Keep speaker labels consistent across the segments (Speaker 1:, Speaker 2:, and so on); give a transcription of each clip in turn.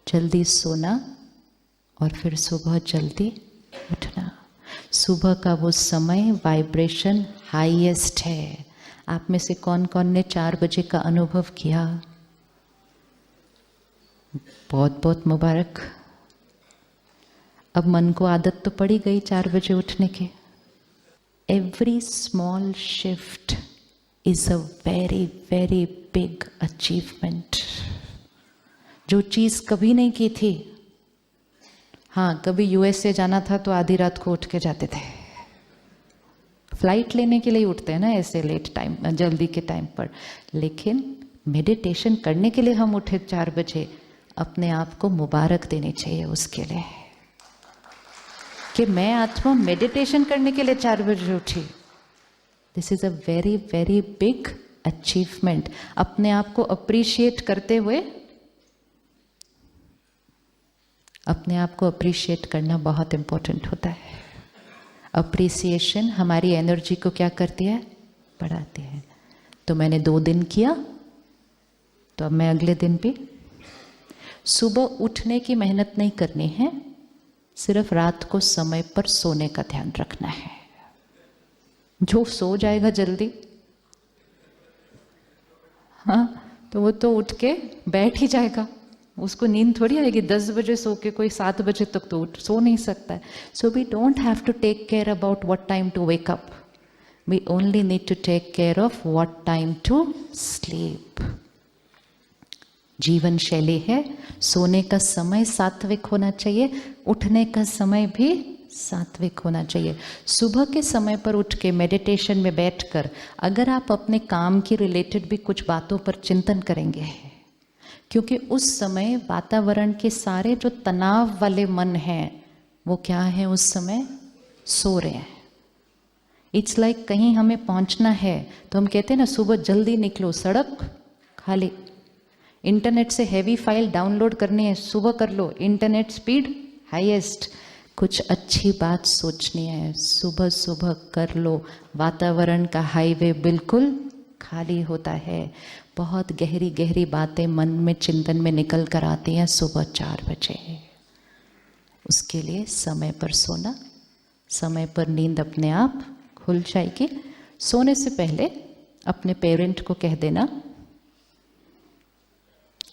Speaker 1: जल्दी सोना और फिर सुबह जल्दी उठना। सुबह का वो समय वाइब्रेशन हाईएस्ट है। आप में से कौन कौन ने 4 बजे का अनुभव किया? बहुत बहुत मुबारक। अब मन को आदत तो पड़ी गई 4 बजे उठने की। Every small shift is a very very big achievement. जो चीज कभी नहीं की थी, हाँ कभी यूएसए जाना था तो आधी रात को उठ के जाते थे, फ्लाइट लेने के लिए उठते हैं ना ऐसे लेट टाइम, जल्दी के टाइम पर। लेकिन मेडिटेशन करने के लिए हम उठे 4 बजे, अपने आप को मुबारक देनी चाहिए उसके लिए कि मैं आत्मा मेडिटेशन करने के लिए 4 बजे उठी। This is a very very big achievement. अपने आप को अप्रिशिएट करते हुए, अपने आप को अप्रिशिएट करना बहुत इंपॉर्टेंट होता है। अप्रिसिएशन हमारी एनर्जी को क्या करती है? बढ़ाती है। तो मैंने 2 दिन किया, तो अब मैं अगले दिन भी। सुबह उठने की मेहनत नहीं करनी है, सिर्फ रात को समय पर सोने का ध्यान रखना है। जो सो जाएगा जल्दी, हाँ तो वो तो उठ के बैठ ही जाएगा, उसको नींद थोड़ी आएगी। 10 बजे सो के कोई 7 बजे तक तो उठ सो नहीं सकता है। So we don't have to take care about what time to wake up, we only need to take care of what time to sleep. जीवन शैली है, सोने का समय सात्विक होना चाहिए, उठने का समय भी सात्विक होना चाहिए। सुबह के समय पर उठ के मेडिटेशन में बैठकर अगर आप अपने काम की रिलेटेड भी कुछ बातों पर चिंतन करेंगे, क्योंकि उस समय वातावरण के सारे जो तनाव वाले मन हैं वो क्या है, उस समय सो रहे हैं। इट्स लाइक कहीं हमें पहुंचना है तो हम कहते हैं ना सुबह जल्दी निकलो, सड़क खाली। इंटरनेट से हैवी फाइल डाउनलोड करनी है, सुबह कर लो, इंटरनेट स्पीड हाईएस्ट। कुछ अच्छी बात सोचनी है, सुबह सुबह कर लो। वातावरण का हाईवे बिल्कुल खाली होता है। बहुत गहरी गहरी बातें मन में चिंतन में निकल कर आती हैं सुबह 4 बजे। उसके लिए समय पर सोना, समय पर नींद अपने आप खुल जाएगी। सोने से पहले अपने पेरेंट को कह देना,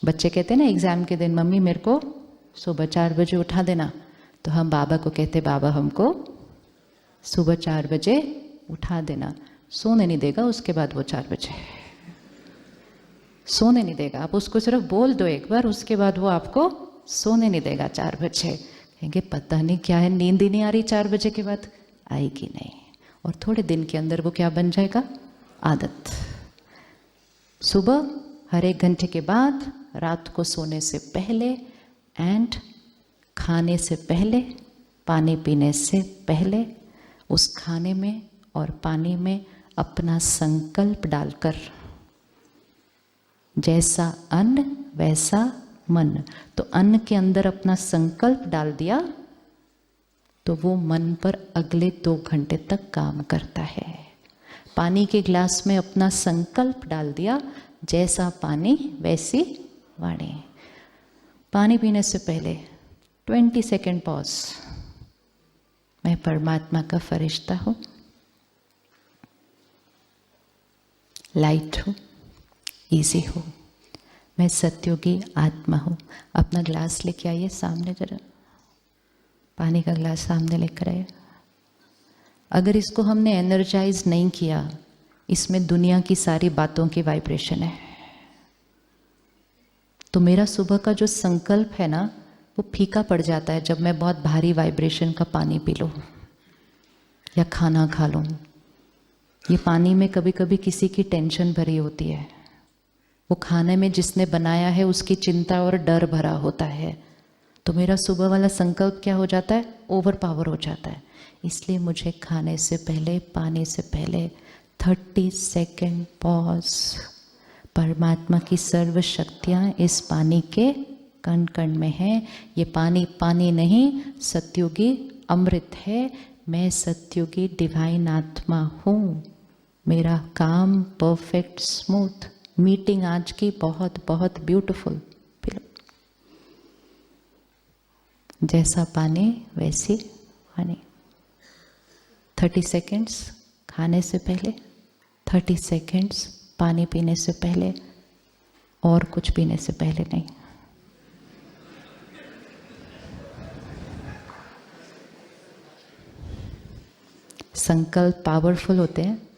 Speaker 1: बच्चे कहते हैं ना एग्जाम के दिन, मम्मी मेरे को सुबह 4 बजे उठा देना, तो हम बाबा को कहते, बाबा हमको सुबह 4 बजे उठा देना। सोने नहीं देगा उसके बाद वो 4 बजे सोने नहीं देगा। आप उसको सिर्फ बोल दो एक बार, उसके बाद वो आपको सोने नहीं देगा 4 बजे। कहेंगे पता नहीं क्या है, नींद ही नहीं आ रही 4 बजे के बाद। आएगी नहीं, और थोड़े दिन के अंदर वो क्या बन जाएगा, आदत। सुबह हर 1 घंटे के बाद, रात को सोने से पहले एंड खाने से पहले, पानी पीने से पहले, उस खाने में और पानी में अपना संकल्प डालकर, जैसा अन्न वैसा मन। तो अन्न के अंदर अपना संकल्प डाल दिया तो वो मन पर अगले 2 घंटे तक काम करता है। पानी के गिलास में अपना संकल्प डाल दिया, जैसा पानी वैसी वाणी। पानी पीने से पहले 20 सेकेंड पॉज। मैं परमात्मा का फरिश्ता हूँ, लाइट हूँ, इजी हूँ, मैं सत्योगी आत्मा हूँ। अपना ग्लास लेके आइए सामने, जरा पानी का ग्लास सामने लेकर आइए। अगर इसको हमने एनर्जाइज नहीं किया, इसमें दुनिया की सारी बातों की वाइब्रेशन है। तो मेरा सुबह का जो संकल्प है ना, वो फीका पड़ जाता है जब मैं बहुत भारी वाइब्रेशन का पानी पी लूँ या खाना खा लूँ। ये पानी में कभी कभी किसी की टेंशन भरी होती है, वो खाने में जिसने बनाया है उसकी चिंता और डर भरा होता है। तो मेरा सुबह वाला संकल्प क्या हो जाता है, ओवर पावर हो जाता है। इसलिए मुझे खाने से पहले, पानी से पहले 30 सेकेंड पॉज। परमात्मा की सर्व शक्तियाँ इस पानी के कण कण में हैं। ये पानी पानी नहीं, सत्युगी अमृत है। मैं सत्युगी डिवाइन आत्मा हूँ। मेरा काम परफेक्ट स्मूथ। मीटिंग आज की बहुत बहुत ब्यूटीफुल। जैसा पानी वैसी वाणी। 30 सेकेंड्स खाने से पहले, 30 सेकेंड्स पानी पीने से पहले, और कुछ पीने से पहले नहीं। संकल्प पावरफुल होते हैं,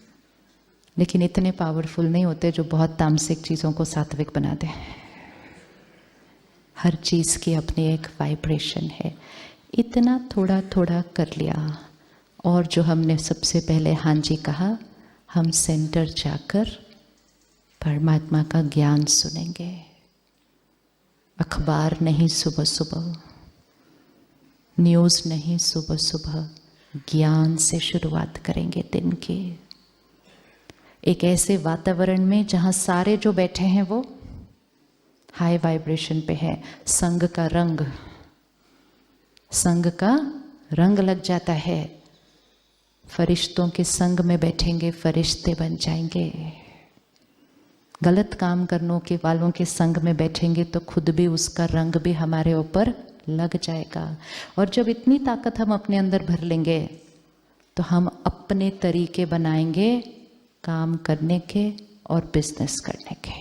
Speaker 1: लेकिन इतने पावरफुल नहीं होते जो बहुत तामसिक चीज़ों को सात्विक बना दें। हर चीज़ की अपनी एक वाइब्रेशन है। इतना थोड़ा थोड़ा कर लिया, और जो हमने सबसे पहले हाँ जी कहा, हम सेंटर जाकर परमात्मा का ज्ञान सुनेंगे। अखबार नहीं सुबह सुबह, न्यूज़ नहीं सुबह सुबह, ज्ञान से शुरुआत करेंगे दिन की। एक ऐसे वातावरण में जहाँ सारे जो बैठे हैं वो हाई वाइब्रेशन पे है। संग का रंग लग जाता है। फरिश्तों के संग में बैठेंगे, फरिश्ते बन जाएंगे। गलत काम करने के वालों के संग में बैठेंगे तो खुद भी उसका रंग भी हमारे ऊपर लग जाएगा। और जब इतनी ताकत हम अपने अंदर भर लेंगे तो हम अपने तरीके बनाएंगे काम करने के और बिजनेस करने के।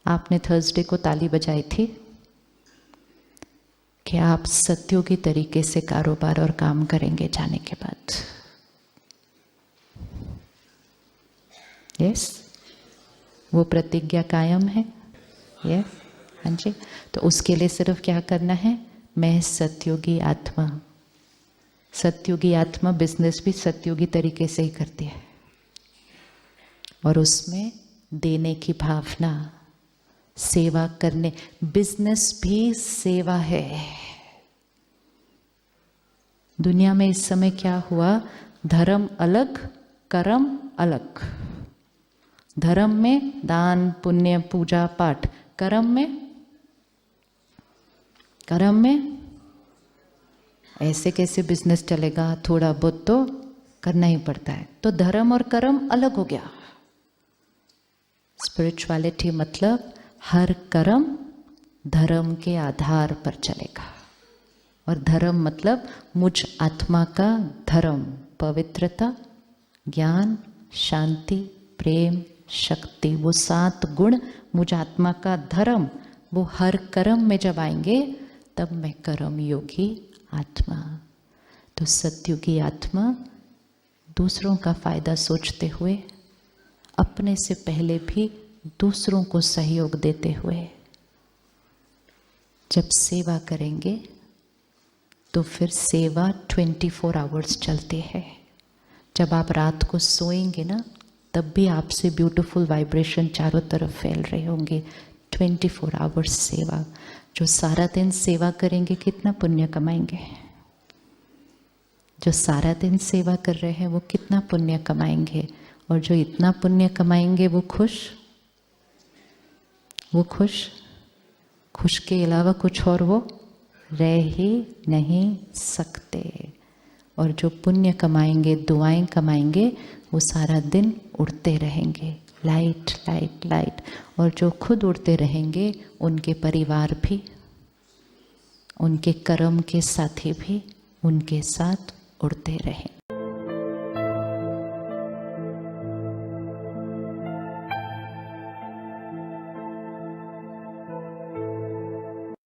Speaker 1: आपने थर्सडे को ताली बजाई थी कि आप सत्योगी तरीके से कारोबार और काम करेंगे जाने के बाद। यस, वो प्रतिज्ञा कायम है। यस, हाँ जी। तो उसके लिए सिर्फ क्या करना है, मैं सत्योगी आत्मा। सत्योगी आत्मा बिजनेस भी सत्योगी तरीके से ही करती है, और उसमें देने की भावना, सेवा करने। बिजनेस भी सेवा है। दुनिया में इस समय क्या हुआ, धर्म अलग, कर्म अलग। धर्म में दान पुण्य पूजा पाठ, कर्म में ऐसे कैसे बिजनेस चलेगा, थोड़ा बहुत तो करना ही पड़ता है। तो धर्म और कर्म अलग हो गया। स्पिरिचुअलिटी मतलब हर कर्म धर्म के आधार पर चलेगा, और धर्म मतलब मुझ आत्मा का धर्म, पवित्रता, ज्ञान, शांति, प्रेम, शक्ति, वो 7 गुण मुझ आत्मा का धर्म, वो हर कर्म में जब आएंगे तब मैं कर्म योगी आत्मा। तो सत्युगी आत्मा दूसरों का फायदा सोचते हुए, अपने से पहले भी दूसरों को सहयोग देते हुए जब सेवा करेंगे तो फिर सेवा 24 आवर्स चलती है। जब आप रात को सोएंगे ना, तब भी आपसे ब्यूटीफुल वाइब्रेशन चारों तरफ फैल रहे होंगे। 24 आवर्स सेवा। जो सारा दिन सेवा करेंगे कितना पुण्य कमाएंगे। जो सारा दिन सेवा कर रहे हैं वो कितना पुण्य कमाएंगे। और जो इतना पुण्य कमाएंगे वो खुश के अलावा कुछ और वो रह ही नहीं सकते। और जो पुण्य कमाएंगे, दुआएं कमाएंगे, वो सारा दिन उड़ते रहेंगे, लाइट लाइट लाइट। और जो खुद उड़ते रहेंगे उनके परिवार भी, उनके कर्म के साथी भी उनके साथ उड़ते रहेंगे।